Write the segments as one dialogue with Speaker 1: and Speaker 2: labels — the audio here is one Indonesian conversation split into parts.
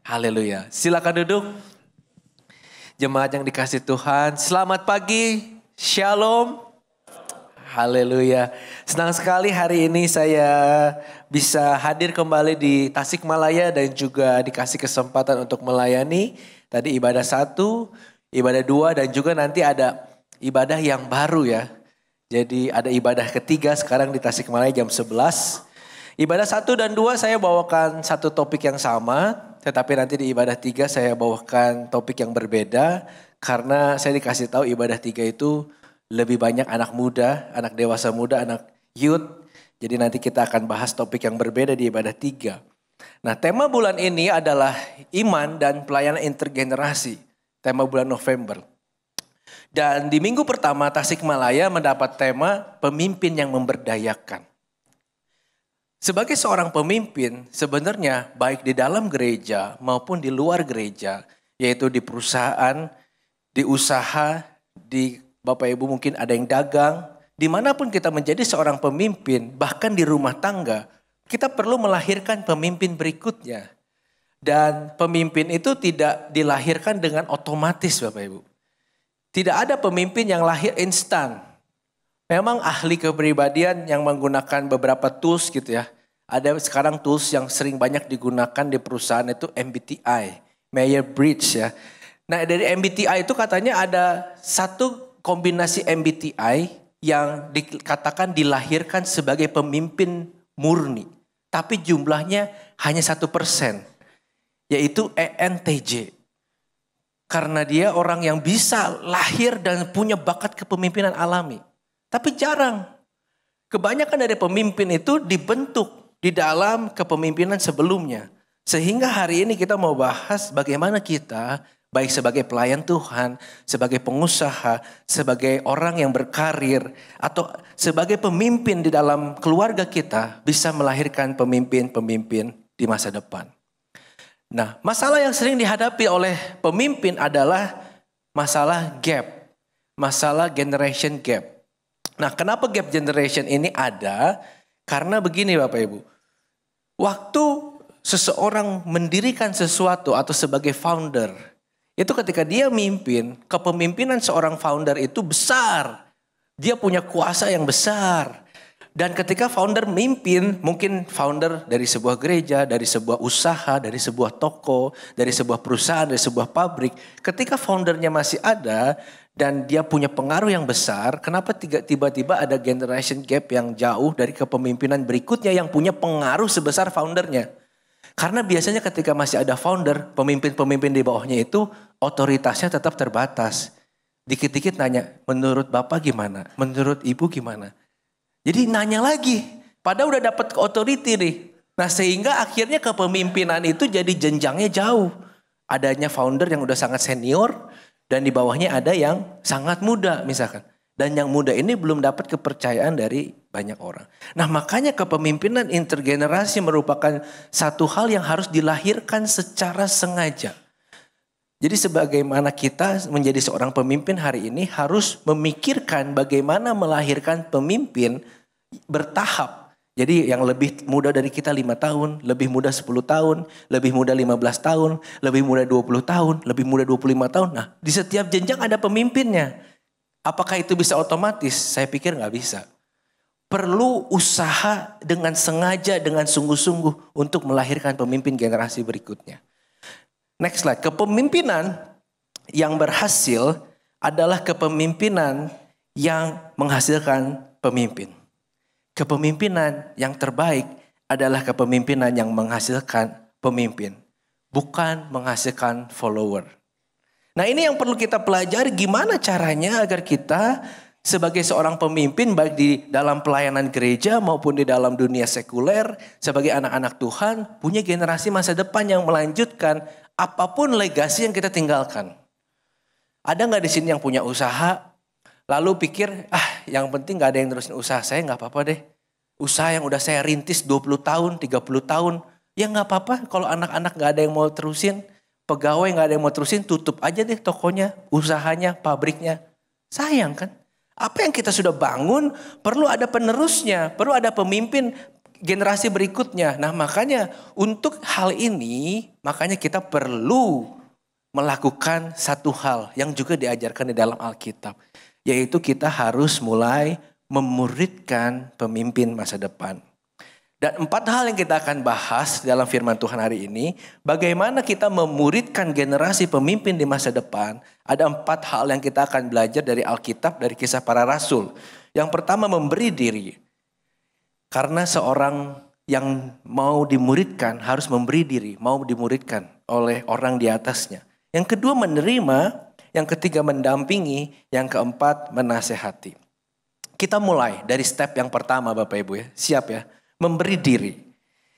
Speaker 1: Haleluya. Silakan duduk. Jemaat yang dikasih Tuhan, selamat pagi. Shalom. Haleluya. Senang sekali hari ini saya bisa hadir kembali di Tasikmalaya dan juga dikasih kesempatan untuk melayani. Tadi ibadah 1, ibadah 2 dan juga nanti ada ibadah yang baru ya. Jadi ada ibadah ketiga sekarang di Tasikmalaya jam 11. Ibadah 1 dan 2 saya bawakan satu topik yang sama. Tetapi nanti di ibadah 3 saya bawakan topik yang berbeda. Karena saya dikasih tahu ibadah 3 itu lebih banyak anak muda, anak dewasa muda, anak youth. Jadi nanti kita akan bahas topik yang berbeda di ibadah 3. Nah, tema bulan ini adalah iman dan pelayanan intergenerasi. Tema bulan November. Dan di minggu pertama Tasikmalaya mendapat tema pemimpin yang memberdayakan. Sebagai seorang pemimpin sebenarnya baik di dalam gereja maupun di luar gereja. Yaitu di perusahaan, di usaha, di Bapak Ibu mungkin ada yang dagang. Dimanapun kita menjadi seorang pemimpin, bahkan di rumah tangga, kita perlu melahirkan pemimpin berikutnya. Dan pemimpin itu tidak dilahirkan dengan otomatis Bapak Ibu. Tidak ada pemimpin yang lahir instan. Memang ahli kepribadian yang menggunakan beberapa tools gitu ya. Ada sekarang tools yang sering banyak digunakan di perusahaan itu MBTI, Myers-Briggs ya. Nah dari MBTI itu katanya ada satu kombinasi MBTI yang dikatakan dilahirkan sebagai pemimpin murni. Tapi jumlahnya hanya 1%. Yaitu ENTJ. Karena dia orang yang bisa lahir dan punya bakat kepemimpinan alami. Tapi jarang. Kebanyakan dari pemimpin itu dibentuk di dalam kepemimpinan sebelumnya. Sehingga hari ini kita mau bahas bagaimana kita baik sebagai pelayan Tuhan, sebagai pengusaha, sebagai orang yang berkarir, atau sebagai pemimpin di dalam keluarga kita bisa melahirkan pemimpin-pemimpin di masa depan. Nah, masalah yang sering dihadapi oleh pemimpin adalah masalah gap, masalah generation gap. Nah, kenapa gap generation ini ada? Karena begini Bapak Ibu, waktu seseorang mendirikan sesuatu atau sebagai founder, itu ketika dia mimpin, kepemimpinan seorang founder itu besar. Dia punya kuasa yang besar. Dan ketika founder mimpin, mungkin founder dari sebuah gereja, dari sebuah usaha, dari sebuah toko, dari sebuah perusahaan, dari sebuah pabrik. Ketika foundernya masih ada dan dia punya pengaruh yang besar, kenapa tiba-tiba ada generation gap yang jauh dari kepemimpinan berikutnya yang punya pengaruh sebesar foundernya? Karena biasanya ketika masih ada founder, pemimpin-pemimpin di bawahnya itu otoritasnya tetap terbatas. Dikit-dikit nanya, menurut Bapak gimana? Menurut Ibu gimana? Jadi nanya lagi, padahal udah dapat authority nih. Nah sehingga akhirnya kepemimpinan itu jadi jenjangnya jauh. Adanya founder yang udah sangat senior dan di bawahnya ada yang sangat muda misalkan. Dan yang muda ini belum dapat kepercayaan dari banyak orang. Nah makanya kepemimpinan intergenerasi merupakan satu hal yang harus dilahirkan secara sengaja. Jadi sebagaimana kita menjadi seorang pemimpin hari ini harus memikirkan bagaimana melahirkan pemimpin bertahap. Jadi yang lebih muda dari kita 5 tahun, lebih muda 10 tahun, lebih muda 15 tahun, lebih muda 20 tahun, lebih muda 25 tahun. Nah di setiap jenjang ada pemimpinnya. Apakah itu bisa otomatis? Saya pikir nggak bisa. Perlu usaha dengan sengaja, dengan sungguh-sungguh untuk melahirkan pemimpin generasi berikutnya. Next slide. Kepemimpinan yang berhasil adalah kepemimpinan yang menghasilkan pemimpin. Kepemimpinan yang terbaik adalah kepemimpinan yang menghasilkan pemimpin. Bukan menghasilkan follower. Nah ini yang perlu kita pelajari gimana caranya agar kita sebagai seorang pemimpin baik di dalam pelayanan gereja maupun di dalam dunia sekuler sebagai anak-anak Tuhan punya generasi masa depan yang melanjutkan apapun legasi yang kita tinggalkan. Ada nggak di sini yang punya usaha lalu pikir yang penting nggak ada yang terusin usaha saya nggak apa-apa deh. Usaha yang udah saya rintis 20 tahun, 30 tahun ya nggak apa-apa kalau anak-anak nggak ada yang mau terusin. Pegawai gak ada yang mau terusin, tutup aja deh tokonya, usahanya, pabriknya. Sayang kan? Apa yang kita sudah bangun perlu ada penerusnya, perlu ada pemimpin generasi berikutnya. Nah makanya untuk hal ini, makanya kita perlu melakukan satu hal yang juga diajarkan di dalam Alkitab. Yaitu kita harus mulai memuridkan pemimpin masa depan. Dan 4 hal yang kita akan bahas dalam firman Tuhan hari ini. Bagaimana kita memuridkan generasi pemimpin di masa depan. Ada 4 hal yang kita akan belajar dari Alkitab, dari kisah para rasul. Yang pertama memberi diri. Karena seorang yang mau dimuridkan harus memberi diri. Mau dimuridkan oleh orang di atasnya. Yang kedua menerima. Yang ketiga mendampingi. Yang keempat menasehati. Kita mulai dari step yang pertama Bapak Ibu ya. Siap ya. Memberi diri.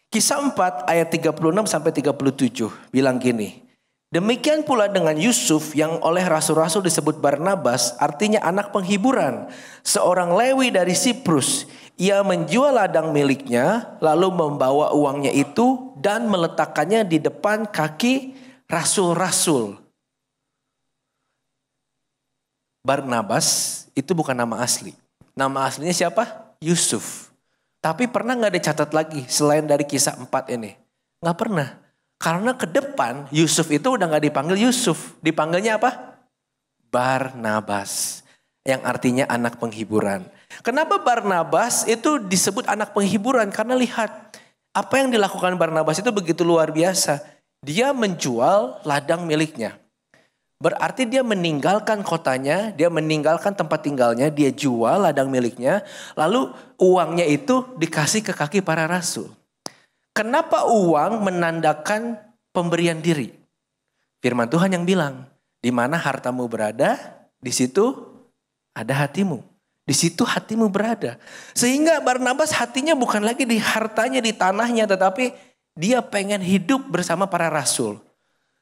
Speaker 1: Kisah 4 ayat 36 sampai 37 bilang gini. Demikian pula dengan Yusuf yang oleh rasul-rasul disebut Barnabas, artinya anak penghiburan. Seorang Lewi dari Siprus. Ia menjual ladang miliknya lalu membawa uangnya itu dan meletakkannya di depan kaki rasul-rasul. Barnabas itu bukan nama asli. Nama aslinya siapa? Yusuf. Tapi pernah gak dicatat lagi selain dari kisah 4 ini? Gak pernah. Karena ke depan Yusuf itu udah gak dipanggil Yusuf. Dipanggilnya apa? Barnabas. Yang artinya anak penghiburan. Kenapa Barnabas itu disebut anak penghiburan? Karena lihat apa yang dilakukan Barnabas itu begitu luar biasa. Dia menjual ladang miliknya. Berarti dia meninggalkan kotanya, dia meninggalkan tempat tinggalnya, dia jual ladang miliknya, lalu uangnya itu dikasih ke kaki para rasul. Kenapa uang menandakan pemberian diri? Firman Tuhan yang bilang, di mana hartamu berada, di situ ada hatimu. Di situ hatimu berada. Sehingga Barnabas hatinya bukan lagi di hartanya, di tanahnya, tetapi dia pengen hidup bersama para rasul.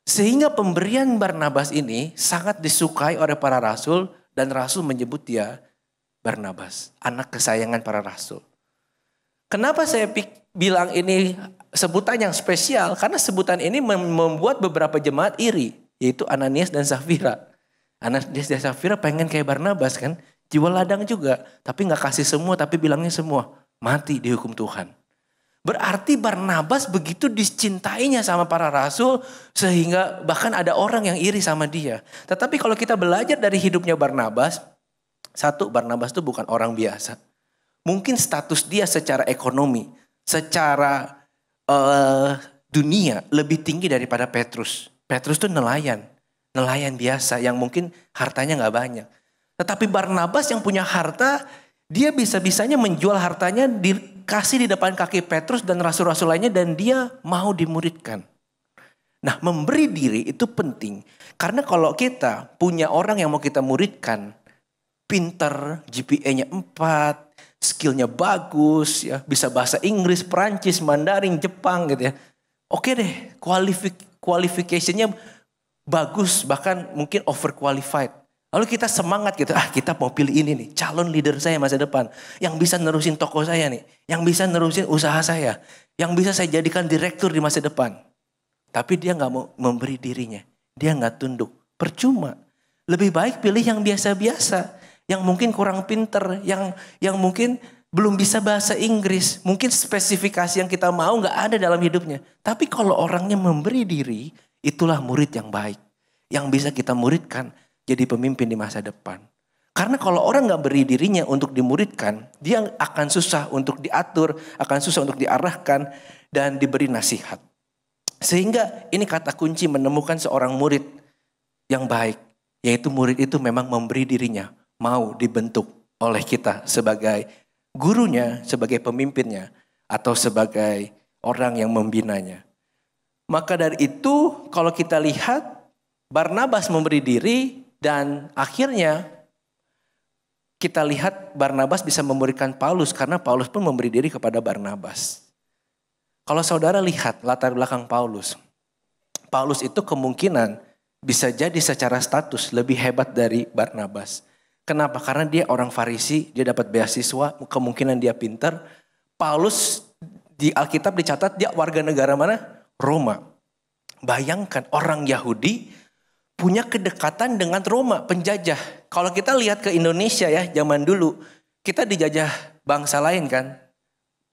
Speaker 1: Sehingga pemberian Barnabas ini sangat disukai oleh para rasul dan rasul menyebut dia Barnabas, anak kesayangan para rasul. Kenapa saya bilang ini sebutan yang spesial? Karena sebutan ini membuat beberapa jemaat iri, yaitu Ananias dan Safira. Ananias dan Safira pengen kayak Barnabas kan, jual ladang juga, tapi gak kasih semua, tapi bilangnya semua mati dihukum Tuhan. Berarti Barnabas begitu dicintainya sama para rasul sehingga bahkan ada orang yang iri sama dia. Tetapi kalau kita belajar dari hidupnya Barnabas, satu, Barnabas itu bukan orang biasa. Mungkin status dia secara ekonomi, secara dunia lebih tinggi daripada Petrus. Petrus itu nelayan biasa yang mungkin hartanya gak banyak. Tetapi Barnabas yang punya harta, dia bisa-bisanya menjual hartanya dikasih di depan kaki Petrus dan rasul-rasul lainnya dan dia mau dimuridkan. Nah, memberi diri itu penting. Karena kalau kita punya orang yang mau kita muridkan, pinter, GPA-nya 4, skillnya bagus, ya, bisa bahasa Inggris, Perancis, Mandarin, Jepang gitu ya. Oke deh, qualification-nya bagus, bahkan mungkin overqualified. Lalu kita semangat gitu, kita mau pilih ini nih, calon leader saya masa depan. Yang bisa nerusin toko saya nih, yang bisa nerusin usaha saya. Yang bisa saya jadikan direktur di masa depan. Tapi dia gak mau memberi dirinya, dia gak tunduk. Percuma, lebih baik pilih yang biasa-biasa. Yang mungkin kurang pinter, yang mungkin belum bisa bahasa Inggris. Mungkin spesifikasi yang kita mau gak ada dalam hidupnya. Tapi kalau orangnya memberi diri, itulah murid yang baik. Yang bisa kita muridkan. Jadi pemimpin di masa depan. Karena kalau orang gak beri dirinya untuk dimuridkan, dia akan susah untuk diatur, akan susah untuk diarahkan dan diberi nasihat. Sehingga ini kata kunci menemukan seorang murid yang baik. Yaitu murid itu memang memberi dirinya, mau dibentuk oleh kita sebagai gurunya, sebagai pemimpinnya, atau sebagai orang yang membinanya. Maka dari itu kalau kita lihat Barnabas memberi diri. Dan akhirnya kita lihat Barnabas bisa memuridkan Paulus karena Paulus pun memberi diri kepada Barnabas. Kalau saudara lihat latar belakang Paulus. Paulus itu kemungkinan bisa jadi secara status lebih hebat dari Barnabas. Kenapa? Karena dia orang Farisi, dia dapat beasiswa, kemungkinan dia pintar. Paulus di Alkitab dicatat dia warga negara mana? Roma. Bayangkan orang Yahudi punya kedekatan dengan Roma, penjajah. Kalau kita lihat ke Indonesia ya, zaman dulu kita dijajah bangsa lain kan,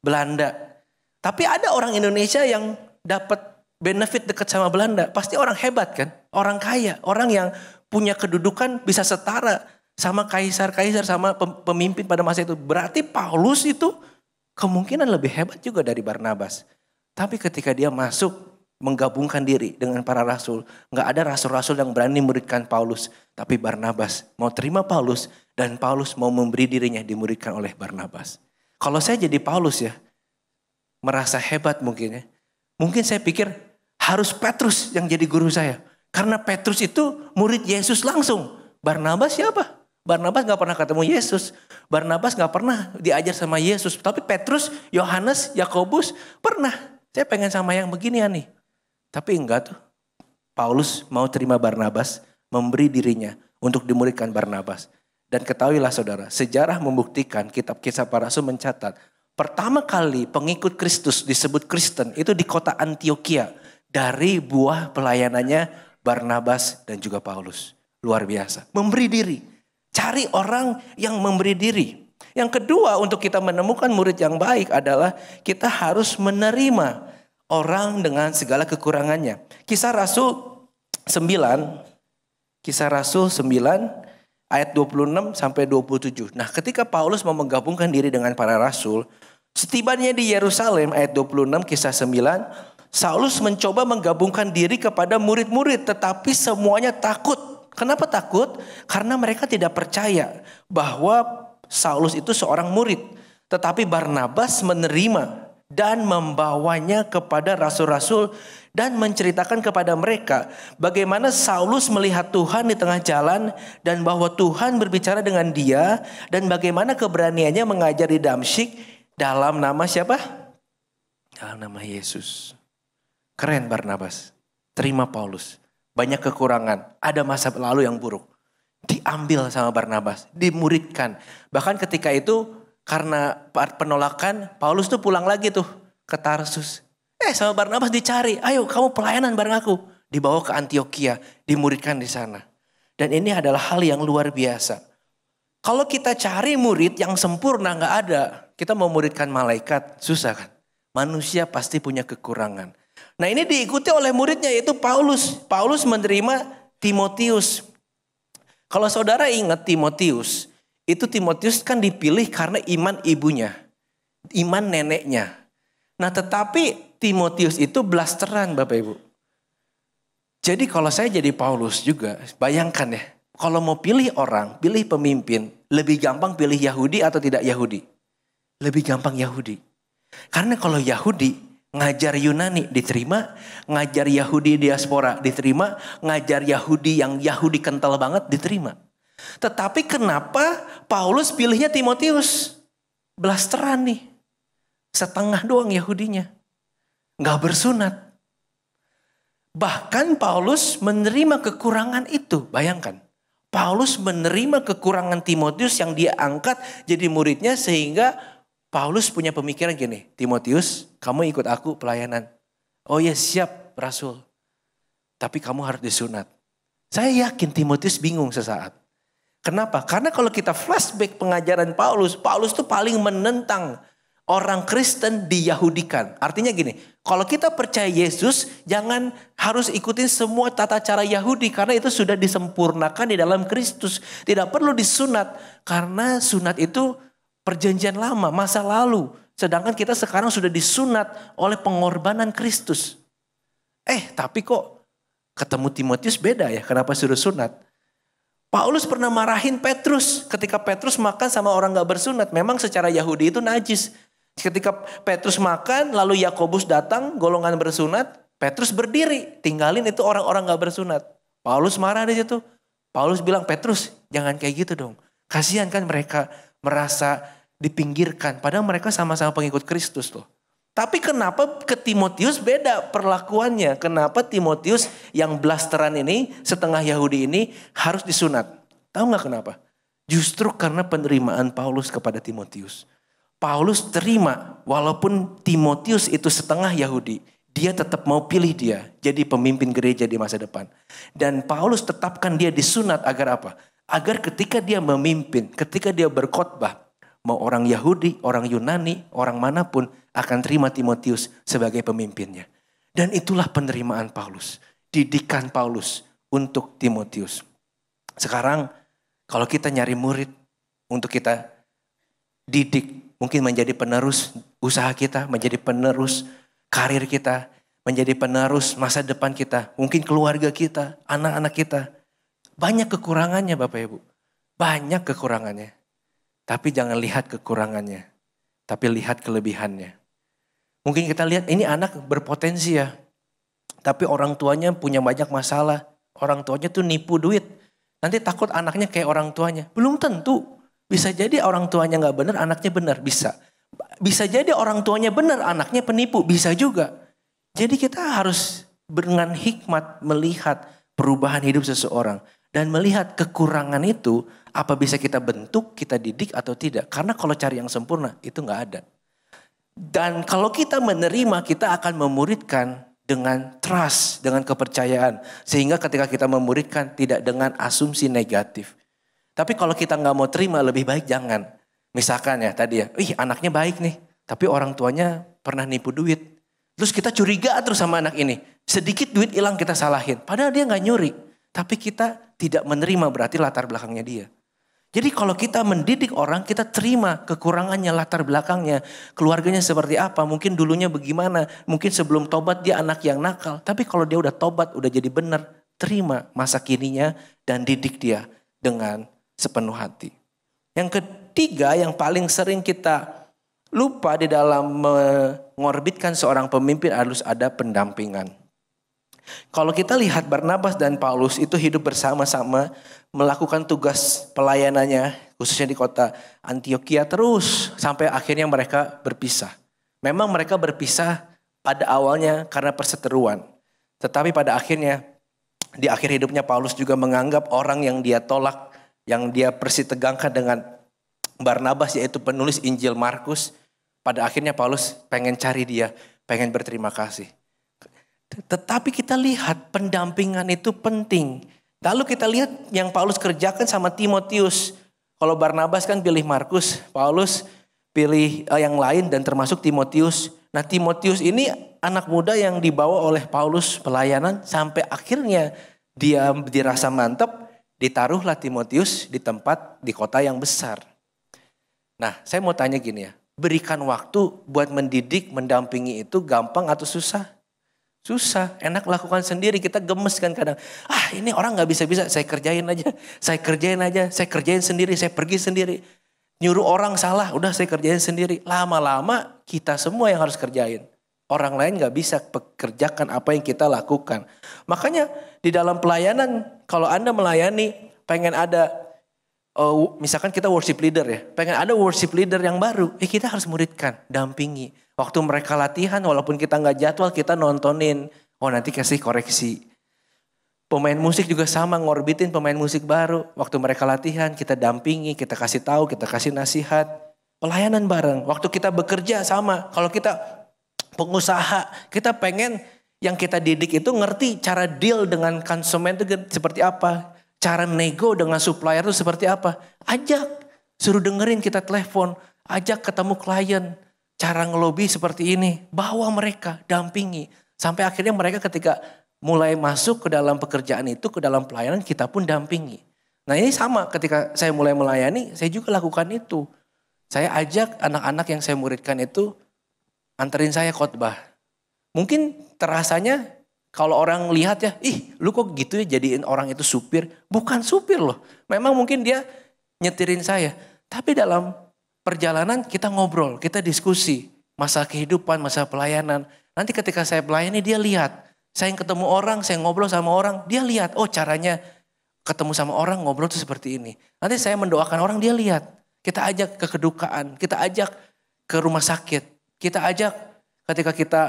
Speaker 1: Belanda. Tapi ada orang Indonesia yang dapat benefit dekat sama Belanda. Pasti orang hebat kan? Orang kaya. Orang yang punya kedudukan bisa setara sama kaisar-kaisar, sama pemimpin pada masa itu. Berarti Paulus itu kemungkinan lebih hebat juga dari Barnabas. Tapi ketika dia masuk menggabungkan diri dengan para rasul, nggak ada rasul-rasul yang berani muridkan Paulus. Tapi Barnabas mau terima Paulus dan Paulus mau memberi dirinya dimuridkan oleh Barnabas. Kalau saya jadi Paulus ya, merasa hebat mungkin ya. Mungkin saya pikir harus Petrus yang jadi guru saya. Karena Petrus itu murid Yesus langsung. Barnabas siapa? Barnabas gak pernah ketemu Yesus. Barnabas gak pernah diajar sama Yesus. Tapi Petrus, Yohanes, Yakobus pernah. Saya pengen sama yang beginian nih. Tapi enggak tuh. Paulus mau terima Barnabas, memberi dirinya untuk dimuridkan Barnabas. Dan ketahuilah saudara, sejarah membuktikan, kitab Kisah Para Rasul mencatat, pertama kali pengikut Kristus disebut Kristen itu di kota Antioquia dari buah pelayanannya Barnabas dan juga Paulus. Luar biasa. Memberi diri. Cari orang yang memberi diri. Yang kedua, untuk kita menemukan murid yang baik adalah kita harus menerima orang dengan segala kekurangannya. Kisah Rasul 9 ayat 26 sampai 27. Nah, ketika Paulus mau menggabungkan diri dengan para rasul, setibanya di Yerusalem ayat 26 kisah 9, Saulus mencoba menggabungkan diri kepada murid-murid, tetapi semuanya takut. Kenapa takut? Karena mereka tidak percaya bahwa Saulus itu seorang murid. Tetapi Barnabas menerima dan membawanya kepada rasul-rasul dan menceritakan kepada mereka bagaimana Saulus melihat Tuhan di tengah jalan dan bahwa Tuhan berbicara dengan dia dan bagaimana keberaniannya mengajar di Damsyik dalam nama siapa? Dalam nama Yesus. Keren Barnabas. Terima Paulus. Banyak kekurangan. Ada masa lalu yang buruk. Diambil sama Barnabas. Dimuridkan. Bahkan ketika itu karena penolakan Paulus tuh pulang lagi tuh ke Tarsus. Sama Barnabas dicari. Ayo kamu pelayanan bareng aku. Dibawa ke Antioquia. Dimuridkan di sana. Dan ini adalah hal yang luar biasa. Kalau kita cari murid yang sempurna gak ada. Kita mau muridkan malaikat. Susah kan. Manusia pasti punya kekurangan. Nah ini diikuti oleh muridnya yaitu Paulus. Paulus menerima Timotius. Kalau saudara ingat Timotius. Itu Timotius kan dipilih karena iman ibunya. Iman neneknya. Nah tetapi Timotius itu blasteran Bapak Ibu. Jadi kalau saya jadi Paulus juga, bayangkan ya. Kalau mau pilih orang, pilih pemimpin, lebih gampang pilih Yahudi atau tidak Yahudi? Lebih gampang Yahudi. Karena kalau Yahudi, ngajar Yunani diterima, ngajar Yahudi diaspora diterima, ngajar Yahudi yang Yahudi kental banget diterima. Tetapi kenapa Paulus pilihnya Timotius? Blasteran nih. Setengah doang Yahudinya. Gak bersunat. Bahkan Paulus menerima kekurangan itu. Bayangkan. Paulus menerima kekurangan Timotius yang dia angkat jadi muridnya. Sehingga Paulus punya pemikiran gini. Timotius, kamu ikut aku pelayanan. Oh ya siap Rasul. Tapi kamu harus disunat. Saya yakin Timotius bingung sesaat. Kenapa? Karena kalau kita flashback pengajaran Paulus. Paulus tuh paling menentang orang Kristen diyahudikan. Artinya gini, kalau kita percaya Yesus, jangan harus ikutin semua tata cara Yahudi. Karena itu sudah disempurnakan di dalam Kristus. Tidak perlu disunat. Karena sunat itu perjanjian lama, masa lalu. Sedangkan kita sekarang sudah disunat oleh pengorbanan Kristus. Tapi kok ketemu Timotius beda ya, kenapa suruh sunat? Paulus pernah marahin Petrus ketika Petrus makan sama orang gak bersunat. Memang secara Yahudi itu najis. Ketika Petrus makan, lalu Yakobus datang, golongan bersunat, Petrus berdiri, tinggalin itu orang-orang gak bersunat. Paulus marah di situ. Paulus bilang, Petrus, jangan kayak gitu dong. Kasihan kan mereka merasa dipinggirkan, padahal mereka sama-sama pengikut Kristus loh. Tapi kenapa ke Timotius beda perlakuannya? Kenapa Timotius yang blasteran ini, setengah Yahudi ini harus disunat? Tahu gak kenapa? Justru karena penerimaan Paulus kepada Timotius. Paulus terima walaupun Timotius itu setengah Yahudi. Dia tetap mau pilih dia jadi pemimpin gereja di masa depan. Dan Paulus tetapkan dia disunat agar apa? Agar ketika dia memimpin, ketika dia berkhotbah, Mau orang Yahudi, orang Yunani, orang manapun akan terima Timotius sebagai pemimpinnya. Dan itulah penerimaan Paulus. Didikan Paulus untuk Timotius. Sekarang kalau kita nyari murid untuk kita didik, mungkin menjadi penerus usaha kita, menjadi penerus karir kita, menjadi penerus masa depan kita, mungkin keluarga kita, anak-anak kita. Banyak kekurangannya Bapak Ibu, banyak kekurangannya. Tapi jangan lihat kekurangannya, tapi lihat kelebihannya. Mungkin kita lihat ini anak berpotensi ya, tapi orang tuanya punya banyak masalah. Orang tuanya tuh nipu duit. Nanti takut anaknya kayak orang tuanya. Belum tentu. Bisa jadi orang tuanya gak benar, anaknya benar. Bisa. Bisa jadi orang tuanya benar, anaknya penipu. Bisa juga. Jadi kita harus dengan hikmat melihat perubahan hidup seseorang. Dan melihat kekurangan itu, apa bisa kita bentuk, kita didik atau tidak. Karena kalau cari yang sempurna, itu gak ada. Dan kalau kita menerima, kita akan memuridkan dengan trust, dengan kepercayaan. Sehingga ketika kita memuridkan, tidak dengan asumsi negatif. Tapi kalau kita gak mau terima, lebih baik jangan. Misalkan ya tadi ya, anaknya baik nih. Tapi orang tuanya pernah nipu duit. Terus kita curiga terus sama anak ini. Sedikit duit hilang kita salahin. Padahal dia gak nyuri. Tapi kita tidak menerima berarti latar belakangnya dia. Jadi kalau kita mendidik orang, kita terima kekurangannya, latar belakangnya. Keluarganya seperti apa, mungkin dulunya bagaimana. Mungkin sebelum tobat dia anak yang nakal. Tapi kalau dia udah tobat, udah jadi benar. Terima masa kininya dan didik dia dengan sepenuh hati. Yang ketiga yang paling sering kita lupa di dalam mengorbitkan seorang pemimpin harus ada pendampingan. Kalau kita lihat Barnabas dan Paulus itu hidup bersama-sama melakukan tugas pelayanannya khususnya di kota Antioquia terus sampai akhirnya mereka berpisah. Memang mereka berpisah pada awalnya karena perseteruan. Tetapi pada akhirnya di akhir hidupnya Paulus juga menganggap orang yang dia tolak, yang dia persitegangkan dengan Barnabas yaitu penulis Injil Markus. Pada akhirnya Paulus pengen cari dia, pengen berterima kasih. Tetapi kita lihat pendampingan itu penting. Lalu kita lihat yang Paulus kerjakan sama Timotius. Kalau Barnabas kan pilih Markus, Paulus pilih yang lain dan termasuk Timotius. Nah Timotius ini anak muda yang dibawa oleh Paulus pelayanan sampai akhirnya dia dirasa mantap. Ditaruhlah Timotius di tempat di kota yang besar. Nah saya mau tanya gini ya. Berikan waktu buat mendidik, mendampingi itu gampang atau susah? Susah, enak lakukan sendiri. Kita gemes kan kadang. Ini orang gak bisa-bisa, saya kerjain aja. Saya kerjain sendiri, saya pergi sendiri. Nyuruh orang salah, udah saya kerjain sendiri. Lama-lama kita semua yang harus kerjain. Orang lain gak bisa pekerjakan apa yang kita lakukan. Makanya di dalam pelayanan, kalau Anda melayani, pengen ada, misalkan kita worship leader ya. Pengen ada worship leader yang baru, kita harus muridkan, dampingi. Waktu mereka latihan walaupun kita gak jadwal kita nontonin. Nanti kasih koreksi. Pemain musik juga sama ngorbitin pemain musik baru. Waktu mereka latihan kita dampingi, kita kasih tahu, kita kasih nasihat. Pelayanan bareng. Waktu kita bekerja sama. Kalau kita pengusaha kita pengen yang kita didik itu ngerti cara deal dengan konsumen itu seperti apa. Cara nego dengan supplier itu seperti apa. Ajak, suruh dengerin kita telepon. Ajak ketemu klien. Cara ngelobi seperti ini, bawa mereka, dampingi. Sampai akhirnya mereka ketika mulai masuk ke dalam pekerjaan itu, ke dalam pelayanan kita pun dampingi. Nah ini sama ketika saya mulai melayani, saya juga lakukan itu. Saya ajak anak-anak yang saya muridkan itu, anterin saya khotbah. Mungkin terasanya kalau orang lihat ya, lu kok gitu ya jadiin orang itu supir. Bukan supir loh, memang mungkin dia nyetirin saya. Tapi dalam perjalanan kita ngobrol, kita diskusi. Masa kehidupan, masa pelayanan. Nanti ketika saya pelayani dia lihat. Saya yang ketemu orang, saya ngobrol sama orang. Dia lihat, caranya ketemu sama orang ngobrol itu seperti ini. Nanti saya mendoakan orang, dia lihat. Kita ajak ke kedukaan, kita ajak ke rumah sakit. Kita ajak ketika kita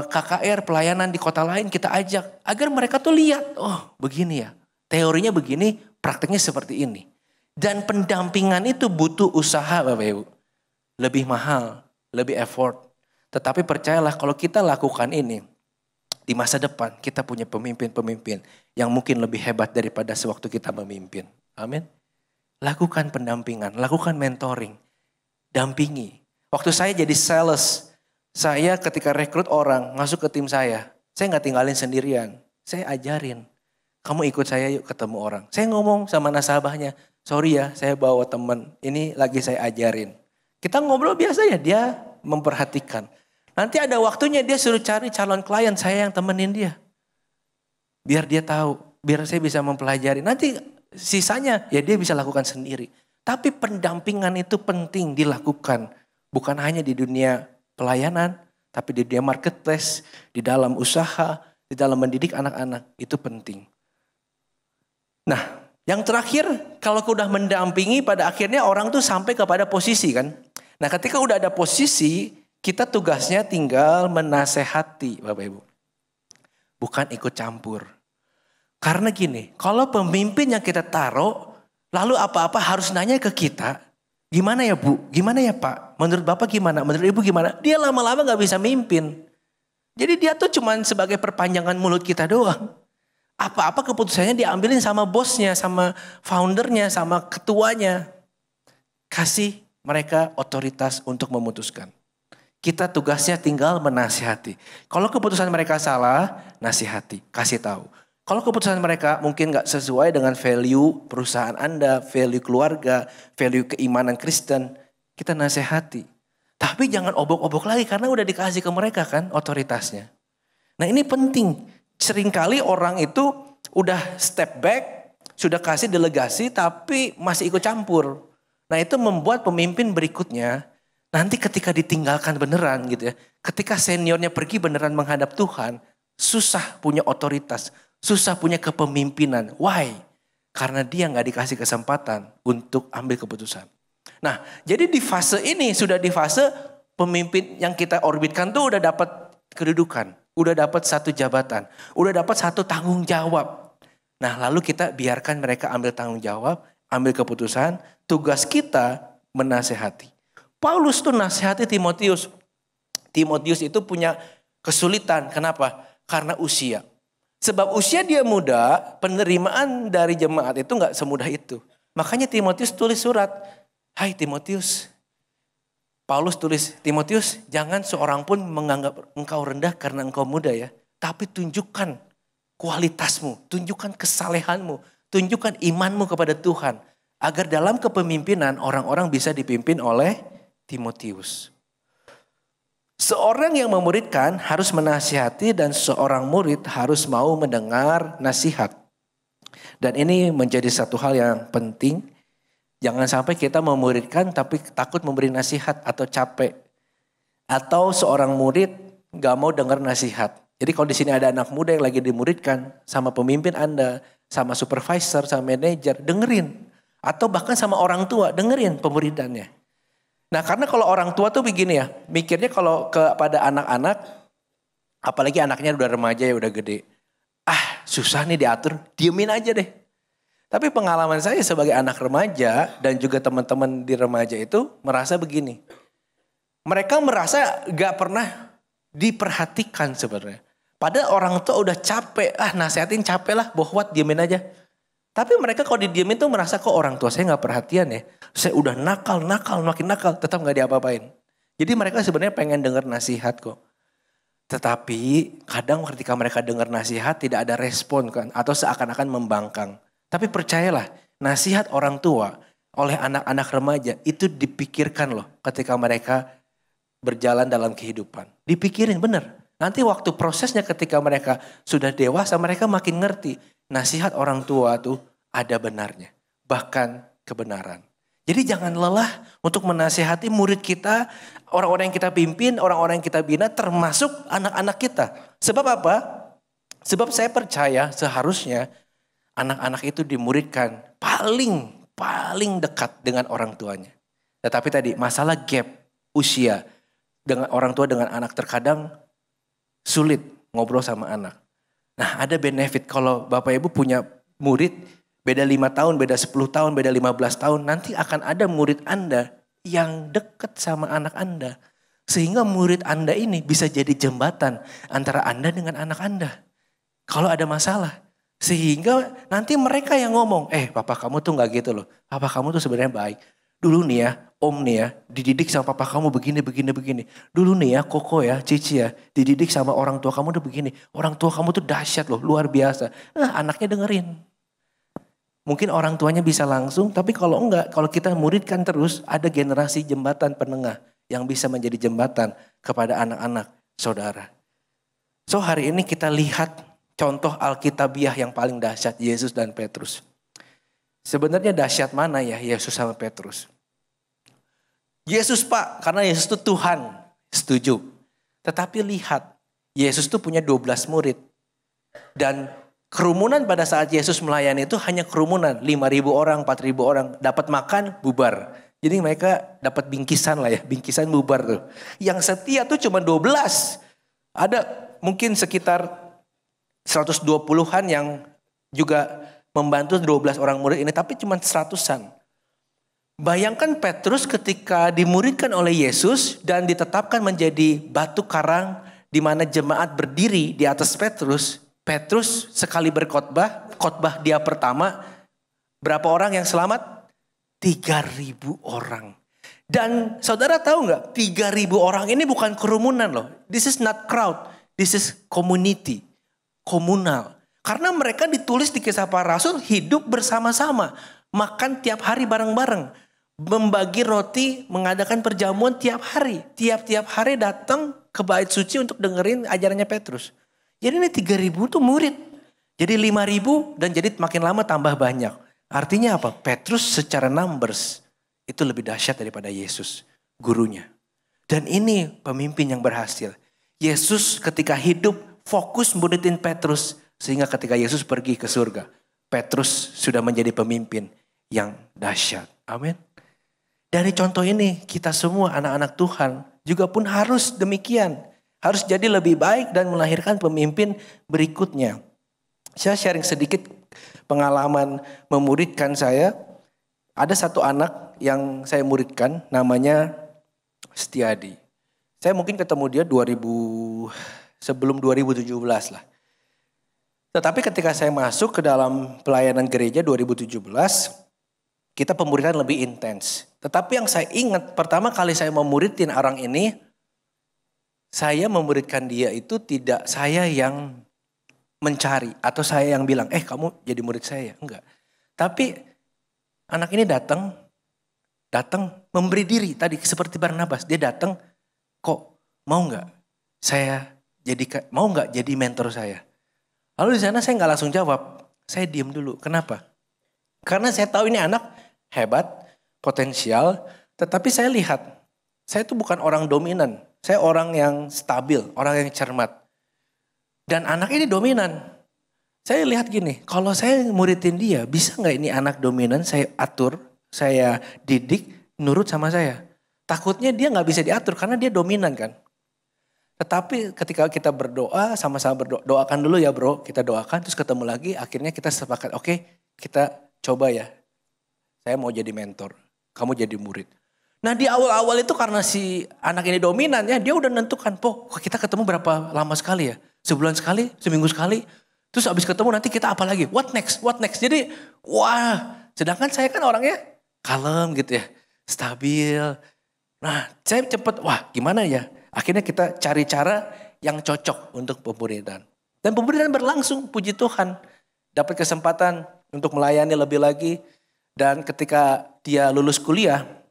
Speaker 1: KKR pelayanan di kota lain kita ajak. Agar mereka tuh lihat, begini ya. Teorinya begini, prakteknya seperti ini. Dan pendampingan itu butuh usaha Bapak Ibu. Lebih mahal, lebih effort. Tetapi percayalah kalau kita lakukan ini, di masa depan kita punya pemimpin-pemimpin yang mungkin lebih hebat daripada sewaktu kita memimpin. Amin. Lakukan pendampingan, lakukan mentoring. dampingi. Waktu saya jadi sales, saya ketika rekrut orang masuk ke tim saya nggak tinggalin sendirian. Saya ajarin, kamu ikut saya yuk ketemu orang. Saya ngomong sama nasabahnya, sorry ya saya bawa teman, ini lagi saya ajarin. Kita ngobrol biasa ya, dia memperhatikan. Nanti ada waktunya dia suruh cari calon klien, saya yang temenin dia. Biar dia tahu, biar saya bisa mempelajari. Nanti sisanya ya dia bisa lakukan sendiri. Tapi pendampingan itu penting dilakukan. Bukan hanya di dunia pelayanan, tapi di dunia marketplace, di dalam usaha, di dalam mendidik anak-anak. Itu penting. Nah, yang terakhir kalau udah mendampingi pada akhirnya orang tuh sampai kepada posisi kan. Nah ketika udah ada posisi, kita tugasnya tinggal menasehati Bapak Ibu. Bukan ikut campur. Karena gini, kalau pemimpin yang kita taruh, lalu apa-apa harus nanya ke kita. Gimana ya Bu? Gimana ya Pak? Menurut Bapak gimana? Menurut Ibu gimana? Dia lama-lama gak bisa mimpin. Jadi dia tuh cuman sebagai perpanjangan mulut kita doang. Apa-apa keputusannya diambilin sama bosnya, sama foundernya, sama ketuanya. Kasih mereka otoritas untuk memutuskan. Kita tugasnya tinggal menasihati. Kalau keputusan mereka salah, nasihati, kasih tahu. Kalau keputusan mereka mungkin gak sesuai dengan value perusahaan Anda, value keluarga, value keimanan Kristen, kita nasihati. Tapi jangan obok-obok lagi karena udah dikasih ke mereka kan otoritasnya. Nah ini penting. Seringkali orang itu udah step back, sudah kasih delegasi tapi masih ikut campur. Nah itu membuat pemimpin berikutnya nanti ketika ditinggalkan beneran gitu ya. Ketika seniornya pergi beneran menghadap Tuhan, susah punya otoritas. Susah punya kepemimpinan. Why? Karena dia gak dikasih kesempatan untuk ambil keputusan. Nah jadi di fase ini sudah di fase pemimpin yang kita orbitkan tuh udah dapat kedudukan. Udah dapat satu jabatan. Udah dapat satu tanggung jawab. Nah lalu kita biarkan mereka ambil tanggung jawab. Ambil keputusan. Tugas kita menasehati. Paulus tuh nasihati Timotius. Timotius itu punya kesulitan. Kenapa? Karena usia. Sebab usia dia muda, penerimaan dari jemaat itu gak semudah itu. Makanya Timotius tulis surat. Hai Timotius. Paulus tulis, Timotius jangan seorang pun menganggap engkau rendah karena engkau muda ya. Tapi tunjukkan kualitasmu, tunjukkan kesalehanmu, tunjukkan imanmu kepada Tuhan. Agar dalam kepemimpinan orang-orang bisa dipimpin oleh Timotius. Seorang yang memuridkan harus menasihati dan seorang murid harus mau mendengar nasihat. Dan ini menjadi satu hal yang penting. Jangan sampai kita memuridkan tapi takut memberi nasihat atau capek. Atau seorang murid gak mau dengar nasihat. Jadi kalau di sini ada anak muda yang lagi dimuridkan sama pemimpin Anda, sama supervisor, sama manajer, dengerin. Atau bahkan sama orang tua, dengerin pemuridannya. Nah karena kalau orang tua tuh begini ya, mikirnya kalau kepada anak-anak, apalagi anaknya udah remaja ya udah gede. Susah nih diatur, diemin aja deh. Tapi pengalaman saya sebagai anak remaja dan juga teman-teman di remaja itu merasa begini. Mereka merasa gak pernah diperhatikan sebenarnya. Padahal orang tua udah capek, nasihatin capek lah, bohwat diemin aja. Tapi mereka kalau didiemin tuh merasa kok orang tua saya gak perhatian ya. Saya udah nakal, makin nakal, tetap gak diapa-apain. Jadi mereka sebenarnya pengen dengar nasihat kok. Tetapi kadang ketika mereka dengar nasihat tidak ada respon kan. Atau seakan-akan membangkang. Tapi percayalah, nasihat orang tua oleh anak-anak remaja itu dipikirkan loh ketika mereka berjalan dalam kehidupan. Dipikirin bener. Nanti waktu prosesnya ketika mereka sudah dewasa mereka makin ngerti. Nasihat orang tua tuh ada benarnya. Bahkan kebenaran. Jadi jangan lelah untuk menasihati murid kita, orang-orang yang kita pimpin, orang-orang yang kita bina, termasuk anak-anak kita. Sebab apa? Sebab saya percaya seharusnya anak-anak itu dimuridkan paling dekat dengan orang tuanya. Tetapi tadi masalah gap usia dengan orang tua dengan anak terkadang sulit ngobrol sama anak. Nah ada benefit kalau Bapak Ibu punya murid beda 5 tahun, beda 10 tahun, beda 15 tahun. Nanti akan ada murid Anda yang dekat sama anak Anda. Sehingga murid Anda ini bisa jadi jembatan antara Anda dengan anak Anda. Kalau ada masalah. Sehingga nanti mereka yang ngomong, papa kamu tuh gak gitu loh. Papa kamu tuh sebenarnya baik. Dulu nih ya, Om nih ya, dididik sama papa kamu begini, begini, begini. Dulu nih ya, Koko ya, Cici ya, dididik sama orang tua kamu tuh begini. Orang tua kamu tuh dahsyat loh, luar biasa. Anaknya dengerin. Mungkin orang tuanya bisa langsung, tapi kalau enggak, kalau kita muridkan terus, ada generasi jembatan penengah yang bisa menjadi jembatan kepada anak-anak saudara. So hari ini kita lihat contoh Alkitabiah yang paling dahsyat, Yesus dan Petrus. Sebenarnya dahsyat mana ya Yesus sama Petrus? Yesus Pak, karena Yesus itu Tuhan, setuju. Tetapi lihat, Yesus itu punya 12 murid. Dan kerumunan pada saat Yesus melayani itu hanya kerumunan. 5.000 orang, 4.000 orang. Dapat makan, bubar. Jadi mereka dapat bingkisan lah ya, bingkisan bubar tuh. Yang setia tuh cuma 12. Ada mungkin sekitar 120-an yang juga membantu 12 orang murid ini, tapi cuma 100-an. Bayangkan Petrus ketika dimuridkan oleh Yesus dan ditetapkan menjadi batu karang di mana jemaat berdiri di atas Petrus. Petrus sekali berkhotbah, khotbah dia pertama, berapa orang yang selamat? 3.000 orang. Dan saudara tahu nggak? 3.000 orang ini bukan kerumunan loh. This is not crowd, this is community, komunal. Karena mereka ditulis di Kisah Para Rasul hidup bersama-sama, makan tiap hari bareng-bareng. Membagi roti, mengadakan perjamuan tiap hari. Tiap-tiap hari datang ke bait suci untuk dengerin ajarannya Petrus. Jadi ini 3.000 tuh murid. Jadi 5.000 dan jadi makin lama tambah banyak. Artinya apa? Petrus secara numbers itu lebih dahsyat daripada Yesus, gurunya. Dan ini pemimpin yang berhasil. Yesus ketika hidup fokus muridin Petrus. Sehingga ketika Yesus pergi ke surga, Petrus sudah menjadi pemimpin yang dahsyat. Amin. Dari contoh ini kita semua anak-anak Tuhan juga pun harus demikian. Harus jadi lebih baik dan melahirkan pemimpin berikutnya. Saya sharing sedikit pengalaman memuridkan saya. Ada satu anak yang saya muridkan namanya Setiadi. Saya mungkin ketemu dia sebelum 2017 lah. Tetapi ketika saya masuk ke dalam pelayanan gereja 2017, kita pemuridan lebih intens. Tetapi yang saya ingat pertama kali saya memuridin orang ini, saya memuridkan dia itu tidak saya yang mencari atau saya yang bilang, kamu jadi murid saya. Enggak. Tapi anak ini datang memberi diri tadi seperti Barnabas. Dia datang, kok mau nggak mau nggak jadi mentor saya? Lalu di sana saya nggak langsung jawab, saya diam dulu. Kenapa? Karena saya tahu ini anak hebat, potensial, tetapi saya lihat, saya itu bukan orang dominan. Saya orang yang stabil, orang yang cermat. Dan anak ini dominan. Saya lihat gini, kalau saya muridin dia, bisa nggak ini anak dominan saya atur, saya didik, nurut sama saya. Takutnya dia nggak bisa diatur karena dia dominan kan. Tetapi ketika kita berdoa, sama-sama doakan dulu ya bro, kita doakan terus ketemu lagi, akhirnya kita sepakat, oke, kita coba ya. Saya mau jadi mentor, kamu jadi murid. Nah di awal-awal itu karena si anak ini dominan ya, dia udah nentukan, kita ketemu berapa lama sekali ya? Sebulan sekali, seminggu sekali. Terus abis ketemu nanti kita apa lagi? What next? Jadi sedangkan saya kan orangnya kalem gitu ya, stabil. Nah saya cepet, gimana ya? Akhirnya kita cari cara yang cocok untuk pemuridan. Dan pemuridan berlangsung, puji Tuhan. Dapat kesempatan untuk melayani lebih lagi. Dan ketika dia lulus kuliah,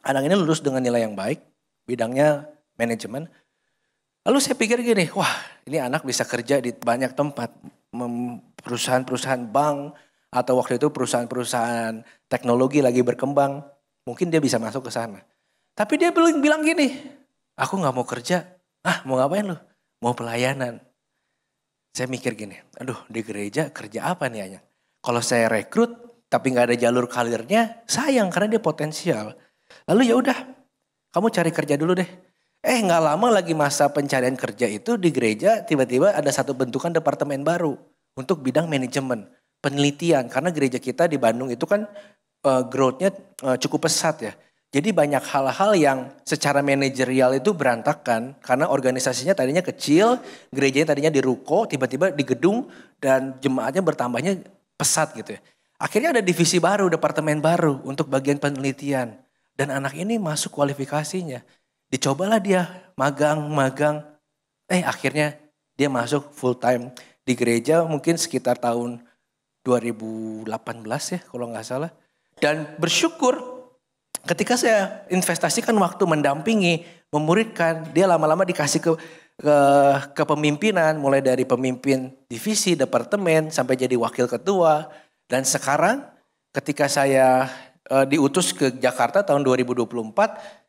Speaker 1: anak ini lulus dengan nilai yang baik. Bidangnya manajemen. Lalu saya pikir gini, ini anak bisa kerja di banyak tempat. Perusahaan-perusahaan bank atau waktu itu perusahaan-perusahaan teknologi lagi berkembang. Mungkin dia bisa masuk ke sana. Tapi dia bilang gini, aku gak mau kerja. Mau ngapain lu? Mau pelayanan. Saya mikir gini, di gereja kerja apa nih Anya? Kalau saya rekrut tapi gak ada jalur karirnya, sayang karena dia potensial. Lalu ya udah, kamu cari kerja dulu deh. Gak lama lagi masa pencarian kerja itu di gereja tiba-tiba ada satu bentukan departemen baru untuk bidang manajemen, penelitian. Karena gereja kita di Bandung itu kan growth-nya cukup pesat ya. Jadi banyak hal-hal yang secara manajerial itu berantakan karena organisasinya tadinya kecil, gerejanya tadinya di ruko, tiba-tiba di gedung dan jemaatnya bertambahnya pesat gitu ya. Akhirnya ada divisi baru, departemen baru untuk bagian penelitian. Dan anak ini masuk kualifikasinya. Dicobalah dia magang. Akhirnya dia masuk full time di gereja mungkin sekitar tahun 2018 ya kalau nggak salah. Dan bersyukur ketika saya investasikan waktu mendampingi, memuridkan, dia lama-lama dikasih ke kepemimpinan, mulai dari pemimpin divisi, departemen, sampai jadi wakil ketua. Dan sekarang ketika saya diutus ke Jakarta tahun 2024,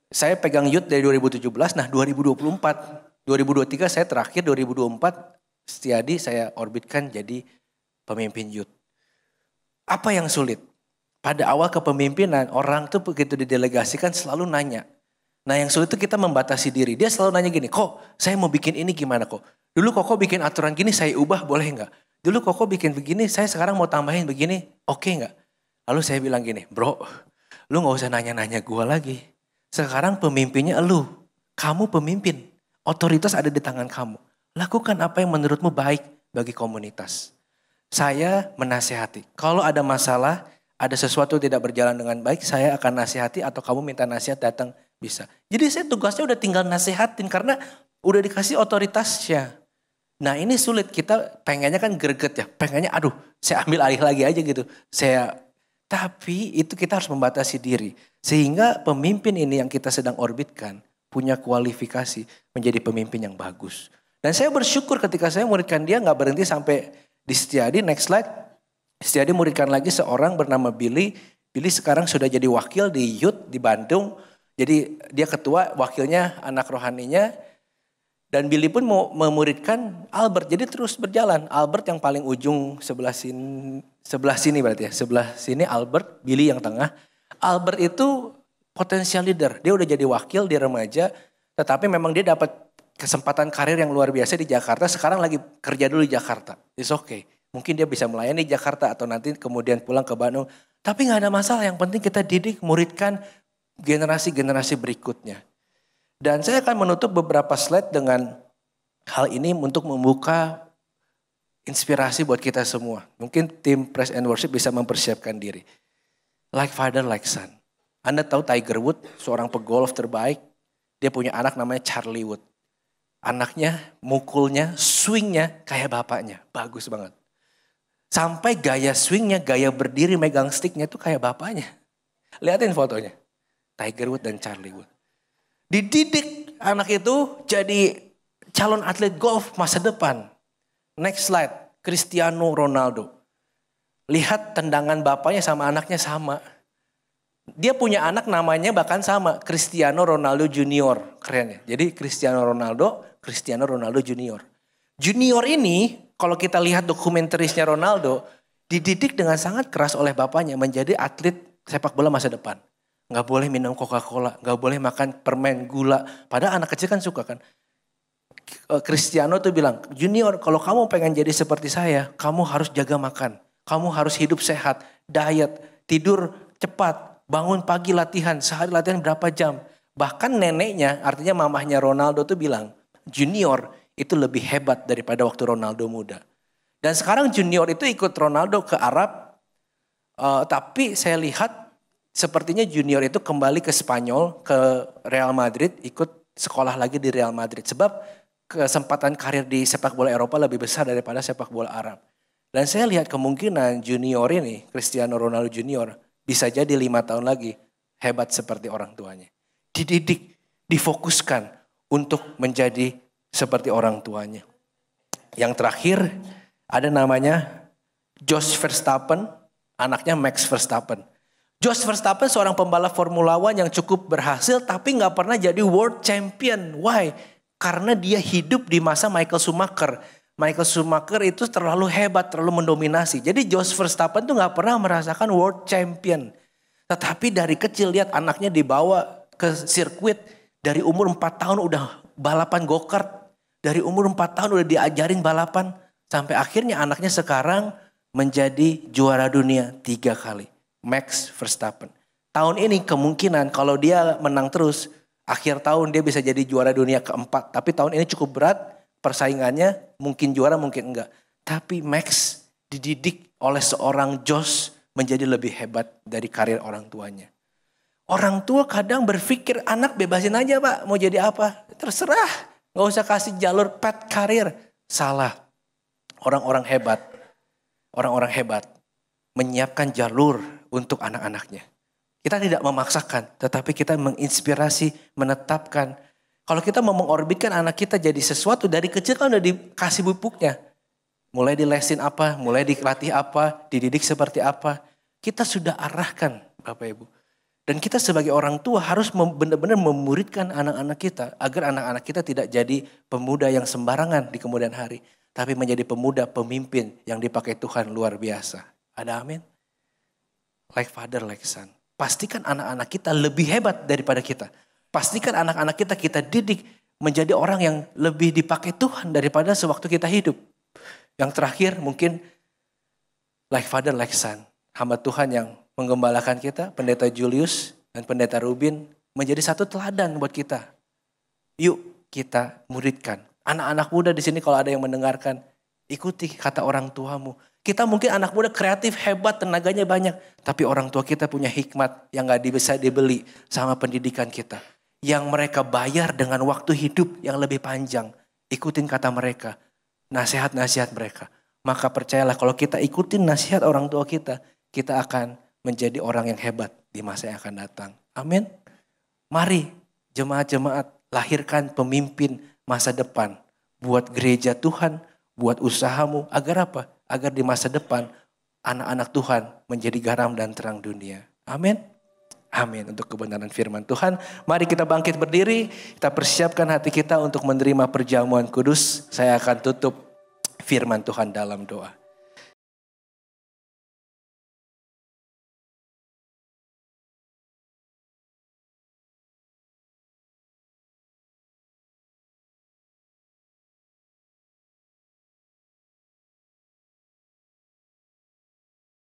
Speaker 1: saya pegang youth dari 2017, nah 2023 saya terakhir, 2024 Setiadi saya orbitkan jadi pemimpin youth. Apa yang sulit? Pada awal kepemimpinan, orang tuh begitu didelegasikan selalu nanya. Nah yang sulit itu kita membatasi diri. Dia selalu nanya gini, kok saya mau bikin ini gimana kok? Dulu kok bikin aturan gini saya ubah boleh nggak? Dulu kok bikin begini saya sekarang mau tambahin begini, oke nggak? Lalu saya bilang gini, bro, lu gak usah nanya-nanya gue lagi. Sekarang pemimpinnya elu, kamu pemimpin. Otoritas ada di tangan kamu. Lakukan apa yang menurutmu baik bagi komunitas. Saya menasihati, kalau ada masalah, ada sesuatu tidak berjalan dengan baik, saya akan nasihati atau kamu minta nasihat datang bisa. Jadi saya tugasnya udah tinggal nasihatin karena udah dikasih otoritasnya. Nah ini sulit, kita pengennya kan greget ya, pengennya aduh saya ambil alih lagi aja gitu. Tapi itu kita harus membatasi diri. Sehingga pemimpin ini yang kita sedang orbitkan punya kualifikasi menjadi pemimpin yang bagus. Dan saya bersyukur ketika saya muridkan dia gak berhenti sampai di Setiadi. Next slide. Setiadi muridkan lagi seorang bernama Billy. Billy sekarang sudah jadi wakil di youth di Bandung. Jadi dia ketua, wakilnya anak rohaninya. Dan Billy pun mau memuridkan Albert. Jadi terus berjalan. Albert yang paling ujung sebelah sini berarti ya. Sebelah sini Albert, Billy yang tengah. Albert itu potensial leader. Dia udah jadi wakil di remaja. Tetapi memang dia dapat kesempatan karir yang luar biasa di Jakarta. Sekarang lagi kerja dulu di Jakarta. It's okay. Mungkin dia bisa melayani di Jakarta atau nanti kemudian pulang ke Bandung. Tapi gak ada masalah. Yang penting kita didik, muridkan generasi-generasi berikutnya. Dan saya akan menutup beberapa slide dengan hal ini untuk membuka inspirasi buat kita semua. Mungkin tim Praise and Worship bisa mempersiapkan diri. Like father, like son. Anda tahu Tiger Woods, seorang pegolf terbaik. Dia punya anak namanya Charlie Wood. Anaknya, mukulnya, swingnya kayak bapaknya. Bagus banget. Sampai gaya swingnya, gaya berdiri megang sticknya itu kayak bapaknya. Lihatin fotonya. Tiger Woods dan Charlie Wood. Dididik anak itu jadi calon atlet golf masa depan. Next slide, Cristiano Ronaldo. Lihat tendangan bapaknya sama anaknya sama. Dia punya anak namanya bahkan sama, Cristiano Ronaldo Junior. Keren ya. Jadi Cristiano Ronaldo Junior. Junior ini kalau kita lihat dokumentarisnya Ronaldo, dididik dengan sangat keras oleh bapaknya menjadi atlet sepak bola masa depan. Gak boleh minum Coca-Cola, gak boleh makan permen, gula. Padahal anak kecil kan suka kan. Cristiano tuh bilang, Junior kalau kamu pengen jadi seperti saya, kamu harus jaga makan. Kamu harus hidup sehat, diet, tidur cepat, bangun pagi latihan, sehari latihan berapa jam. Bahkan neneknya, artinya mamahnya Ronaldo tuh bilang, Junior itu lebih hebat daripada waktu Ronaldo muda. Dan sekarang Junior itu ikut Ronaldo ke Arab, tapi saya lihat sepertinya Junior itu kembali ke Spanyol, ke Real Madrid, ikut sekolah lagi di Real Madrid. Sebab kesempatan karir di sepak bola Eropa lebih besar daripada sepak bola Arab. Dan saya lihat kemungkinan Junior ini, Cristiano Ronaldo Junior, bisa jadi 5 tahun lagi hebat seperti orang tuanya. Dididik, difokuskan untuk menjadi seperti orang tuanya. Yang terakhir ada namanya Jos Verstappen, anaknya Max Verstappen. Jos Verstappen seorang pembalap Formula One yang cukup berhasil tapi gak pernah jadi world champion. Why? Karena dia hidup di masa Michael Schumacher. Michael Schumacher itu terlalu hebat, terlalu mendominasi. Jadi Jos Verstappen tuh gak pernah merasakan world champion. Tetapi dari kecil lihat anaknya dibawa ke sirkuit. Dari umur 4 tahun udah balapan go-kart. Dari umur 4 tahun udah diajarin balapan. Sampai akhirnya anaknya sekarang menjadi juara dunia 3 kali. Max Verstappen. Tahun ini kemungkinan kalau dia menang terus, akhir tahun dia bisa jadi juara dunia keempat. Tapi tahun ini cukup berat, persaingannya mungkin juara mungkin enggak. Tapi Max dididik oleh seorang Jos menjadi lebih hebat dari karir orang tuanya. Orang tua kadang berpikir anak bebasin aja Pak, mau jadi apa? Terserah, gak usah kasih jalur path karir. Salah. Orang-orang hebat menyiapkan jalur untuk anak-anaknya. Kita tidak memaksakan, tetapi kita menginspirasi, menetapkan. Kalau kita mau mengorbitkan anak kita jadi sesuatu, dari kecil kan udah dikasih pupuknya. Mulai dilesin apa, mulai dilatih apa, dididik seperti apa. Kita sudah arahkan Bapak Ibu. Dan kita sebagai orang tua harus benar-benar memuridkan anak-anak kita. Agar anak-anak kita tidak jadi pemuda yang sembarangan di kemudian hari. Tapi menjadi pemuda pemimpin yang dipakai Tuhan luar biasa. Ada amin? Like father, like son. Pastikan anak-anak kita lebih hebat daripada kita. Pastikan anak-anak kita didik menjadi orang yang lebih dipakai Tuhan daripada sewaktu kita hidup. Yang terakhir mungkin like father, like son. Hamba Tuhan yang menggembalakan kita, Pendeta Julius dan Pendeta Rubin menjadi satu teladan buat kita. Yuk kita muridkan. Anak-anak muda di sini kalau ada yang mendengarkan, ikuti kata orang tuamu. Kita mungkin anak muda kreatif, hebat, tenaganya banyak. Tapi orang tua kita punya hikmat yang gak bisa dibeli sama pendidikan kita. Yang mereka bayar dengan waktu hidup yang lebih panjang. Ikutin kata mereka, nasihat-nasihat mereka. Maka percayalah kalau kita ikutin nasihat orang tua kita, kita akan menjadi orang yang hebat di masa yang akan datang. Amin. Mari jemaat-jemaat lahirkan pemimpin masa depan. Buat gereja Tuhan, buat usahamu. Agar apa? Agar di masa depan anak-anak Tuhan menjadi garam dan terang dunia. Amin. Amin. Untuk kebenaran firman Tuhan. Mari kita bangkit berdiri. Kita persiapkan hati kita untuk menerima perjamuan kudus. Saya akan tutup firman Tuhan dalam doa.